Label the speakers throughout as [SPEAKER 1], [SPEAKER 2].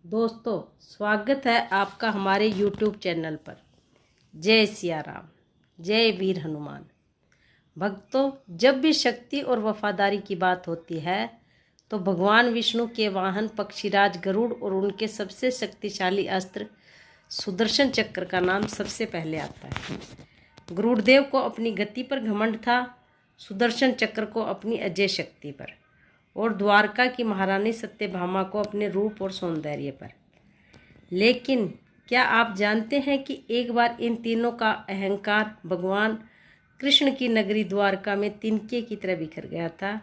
[SPEAKER 1] दोस्तों, स्वागत है आपका हमारे YouTube चैनल पर। जय सिया राम, जय वीर हनुमान। भक्तों, जब भी शक्ति और वफादारी की बात होती है तो भगवान विष्णु के वाहन पक्षीराज गरुड़ और उनके सबसे शक्तिशाली अस्त्र सुदर्शन चक्र का नाम सबसे पहले आता है। गरुड़देव को अपनी गति पर घमंड था, सुदर्शन चक्र को अपनी अजय शक्ति पर, और द्वारका की महारानी सत्यभामा को अपने रूप और सौंदर्य पर। लेकिन क्या आप जानते हैं कि एक बार इन तीनों का अहंकार भगवान कृष्ण की नगरी द्वारका में तिनके की तरह बिखर गया था,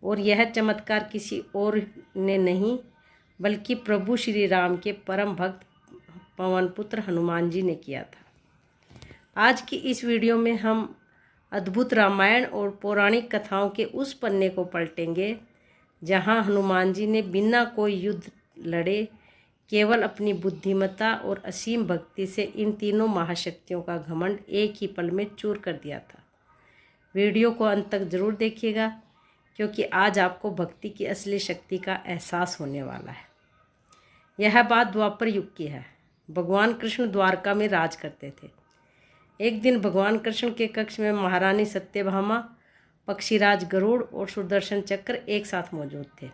[SPEAKER 1] और यह चमत्कार किसी और ने नहीं बल्कि प्रभु श्री राम के परम भक्त पवन पुत्र हनुमान जी ने किया था। आज की इस वीडियो में हम अद्भुत रामायण और पौराणिक कथाओं के उस पन्ने को पलटेंगे जहां हनुमान जी ने बिना कोई युद्ध लड़े केवल अपनी बुद्धिमत्ता और असीम भक्ति से इन तीनों महाशक्तियों का घमंड एक ही पल में चूर कर दिया था। वीडियो को अंत तक जरूर देखिएगा, क्योंकि आज आपको भक्ति की असली शक्ति का एहसास होने वाला है। यह बात द्वापर युग की है। भगवान कृष्ण द्वारका में राज करते थे। एक दिन भगवान कृष्ण के कक्ष में महारानी सत्यभामा, पक्षीराज गरुड़ और सुदर्शन चक्र एक साथ मौजूद थे।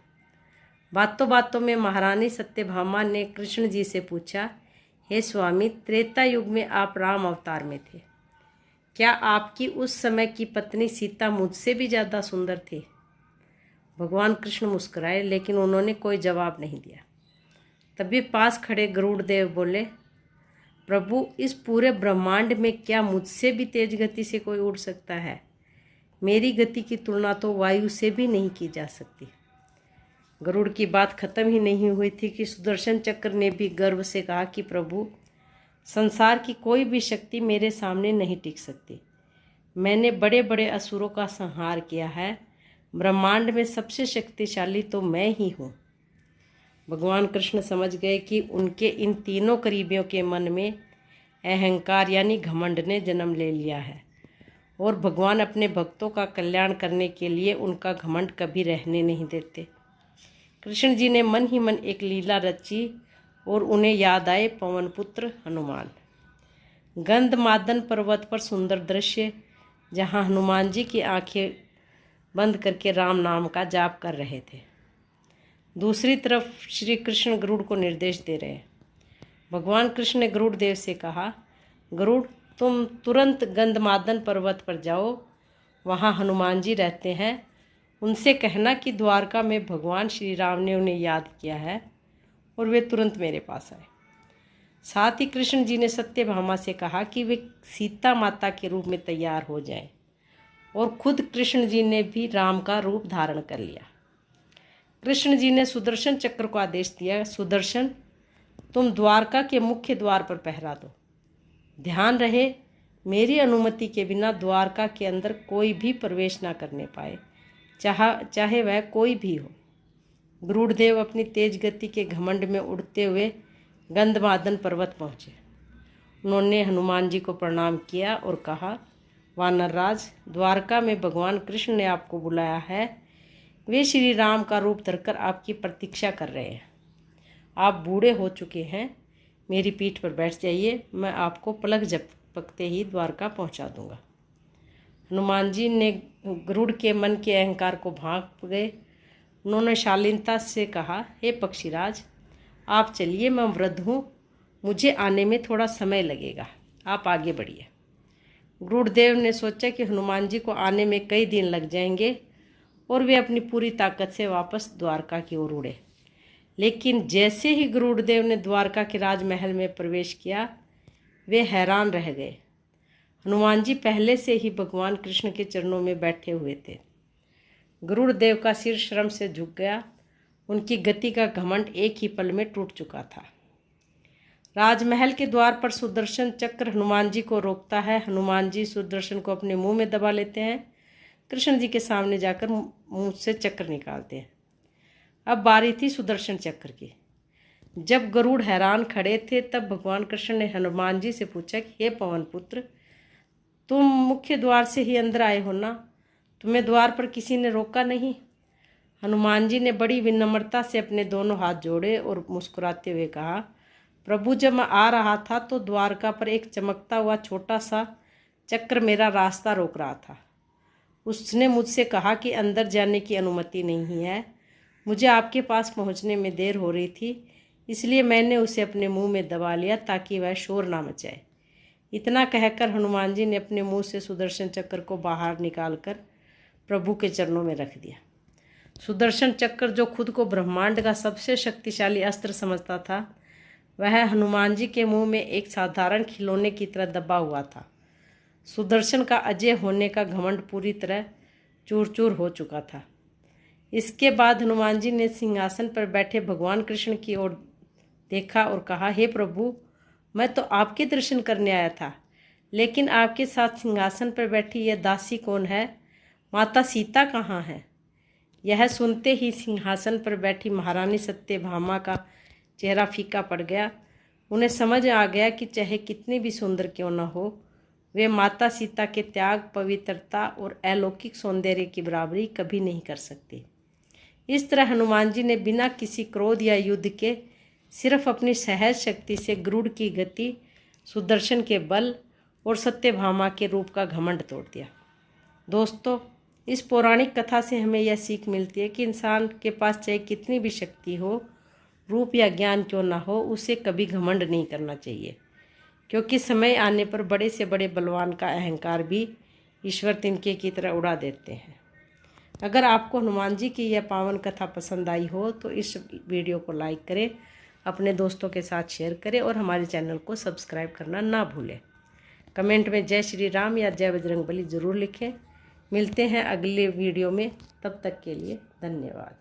[SPEAKER 1] बातों बातों में महारानी सत्यभामा ने कृष्ण जी से पूछा, हे स्वामी, त्रेता युग में आप राम अवतार में थे, क्या आपकी उस समय की पत्नी सीता मुझसे भी ज़्यादा सुंदर थी? भगवान कृष्ण मुस्कुराए, लेकिन उन्होंने कोई जवाब नहीं दिया। तभी पास खड़े गरुड़देव बोले, प्रभु, इस पूरे ब्रह्मांड में क्या मुझसे भी तेज गति से कोई उड़ सकता है? मेरी गति की तुलना तो वायु से भी नहीं की जा सकती। गरुड़ की बात खत्म ही नहीं हुई थी कि सुदर्शन चक्र ने भी गर्व से कहा कि प्रभु, संसार की कोई भी शक्ति मेरे सामने नहीं टिक सकती। मैंने बड़े बड़े असुरों का संहार किया है। ब्रह्मांड में सबसे शक्तिशाली तो मैं ही हूँ। भगवान कृष्ण समझ गए कि उनके इन तीनों करीबियों के मन में अहंकार यानी घमंड ने जन्म ले लिया है, और भगवान अपने भक्तों का कल्याण करने के लिए उनका घमंड कभी रहने नहीं देते। कृष्ण जी ने मन ही मन एक लीला रची और उन्हें याद आए पवन पुत्र हनुमान। गंधमादन पर्वत पर सुंदर दृश्य, जहां हनुमान जी की आंखें बंद करके राम नाम का जाप कर रहे थे। दूसरी तरफ श्री कृष्ण गरुड़ को निर्देश दे रहे हैं। भगवान कृष्ण ने गरुड़ देव से कहा, गरुड़, तुम तुरंत गंधमादन पर्वत पर जाओ, वहाँ हनुमान जी रहते हैं। उनसे कहना कि द्वारका में भगवान श्री राम ने उन्हें याद किया है और वे तुरंत मेरे पास आए। साथ ही कृष्ण जी ने सत्यभामा से कहा कि वे सीता माता के रूप में तैयार हो जाएं, और खुद कृष्ण जी ने भी राम का रूप धारण कर लिया। कृष्ण जी ने सुदर्शन चक्र को आदेश दिया, सुदर्शन, तुम द्वारका के मुख्य द्वार पर पहरा दो। ध्यान रहे, मेरी अनुमति के बिना द्वारका के अंदर कोई भी प्रवेश ना करने पाए, चाहे वह कोई भी हो। गरुड़देव अपनी तेज गति के घमंड में उड़ते हुए गंधमादन पर्वत पहुँचे। उन्होंने हनुमान जी को प्रणाम किया और कहा, वानरराज, द्वारका में भगवान कृष्ण ने आपको बुलाया है। वे श्री राम का रूप धरकर आपकी प्रतीक्षा कर रहे हैं। आप बूढ़े हो चुके हैं, मेरी पीठ पर बैठ जाइए, मैं आपको पलक झपकते ही द्वारका पहुंचा दूंगा। हनुमान जी ने गरुड़ के मन के अहंकार को भांप गए। उन्होंने शालीनता से कहा, हे पक्षीराज, आप चलिए, मैं वृद्ध हूँ, मुझे आने में थोड़ा समय लगेगा, आप आगे बढ़िए। गरुड़देव ने सोचा कि हनुमान जी को आने में कई दिन लग जाएंगे, और वे अपनी पूरी ताकत से वापस द्वारका की ओर उड़े। लेकिन जैसे ही गरुड़देव ने द्वारका के राजमहल में प्रवेश किया, वे हैरान रह गए। हनुमान जी पहले से ही भगवान कृष्ण के चरणों में बैठे हुए थे। गरुड़देव का सिर शर्म से झुक गया। उनकी गति का घमंड एक ही पल में टूट चुका था। राजमहल के द्वार पर सुदर्शन चक्र हनुमान जी को रोकता है। हनुमान जी सुदर्शन को अपने मुंह में दबा लेते हैं। कृष्ण जी के सामने जाकर मुंह से चक्र निकालते हैं। अब बारी थी सुदर्शन चक्र की। जब गरुड़ हैरान खड़े थे, तब भगवान कृष्ण ने हनुमान जी से पूछा कि हे पवन पुत्र, तुम मुख्य द्वार से ही अंदर आए हो ना? तुम्हें द्वार पर किसी ने रोका नहीं? हनुमान जी ने बड़ी विनम्रता से अपने दोनों हाथ जोड़े और मुस्कुराते हुए कहा, प्रभु, जब मैं आ रहा था तो द्वारका पर एक चमकता हुआ छोटा सा चक्र मेरा रास्ता रोक रहा था। उसने मुझसे कहा कि अंदर जाने की अनुमति नहीं है। मुझे आपके पास पहुंचने में देर हो रही थी, इसलिए मैंने उसे अपने मुंह में दबा लिया ताकि वह शोर ना मचाए। इतना कहकर हनुमान जी ने अपने मुंह से सुदर्शन चक्र को बाहर निकालकर प्रभु के चरणों में रख दिया। सुदर्शन चक्र, जो खुद को ब्रह्मांड का सबसे शक्तिशाली अस्त्र समझता था, वह हनुमान जी के मुंह में एक साधारण खिलौने की तरह दबा हुआ था। सुदर्शन का अजय होने का घमंड पूरी तरह चूर चूर हो चुका था। इसके बाद हनुमान जी ने सिंहासन पर बैठे भगवान कृष्ण की ओर देखा और कहा, हे प्रभु, मैं तो आपके दर्शन करने आया था, लेकिन आपके साथ सिंहासन पर बैठी यह दासी कौन है? माता सीता कहाँ है? यह सुनते ही सिंहासन पर बैठी महारानी सत्यभामा का चेहरा फीका पड़ गया। उन्हें समझ आ गया कि चाहे कितनी भी सुंदर क्यों न हो, वे माता सीता के त्याग, पवित्रता और अलौकिक सौंदर्य की बराबरी कभी नहीं कर सकती। इस तरह हनुमान जी ने बिना किसी क्रोध या युद्ध के सिर्फ अपनी सहज शक्ति से गरुड़ की गति, सुदर्शन के बल और सत्यभामा के रूप का घमंड तोड़ दिया। दोस्तों, इस पौराणिक कथा से हमें यह सीख मिलती है कि इंसान के पास चाहे कितनी भी शक्ति हो, रूप या ज्ञान क्यों ना हो, उसे कभी घमंड नहीं करना चाहिए, क्योंकि समय आने पर बड़े से बड़े बलवान का अहंकार भी ईश्वर तिनके की तरह उड़ा देते हैं। अगर आपको हनुमान जी की यह पावन कथा पसंद आई हो तो इस वीडियो को लाइक करें, अपने दोस्तों के साथ शेयर करें और हमारे चैनल को सब्सक्राइब करना ना भूलें। कमेंट में जय श्री राम या जय बजरंगबली ज़रूर लिखें। मिलते हैं अगले वीडियो में, तब तक के लिए धन्यवाद।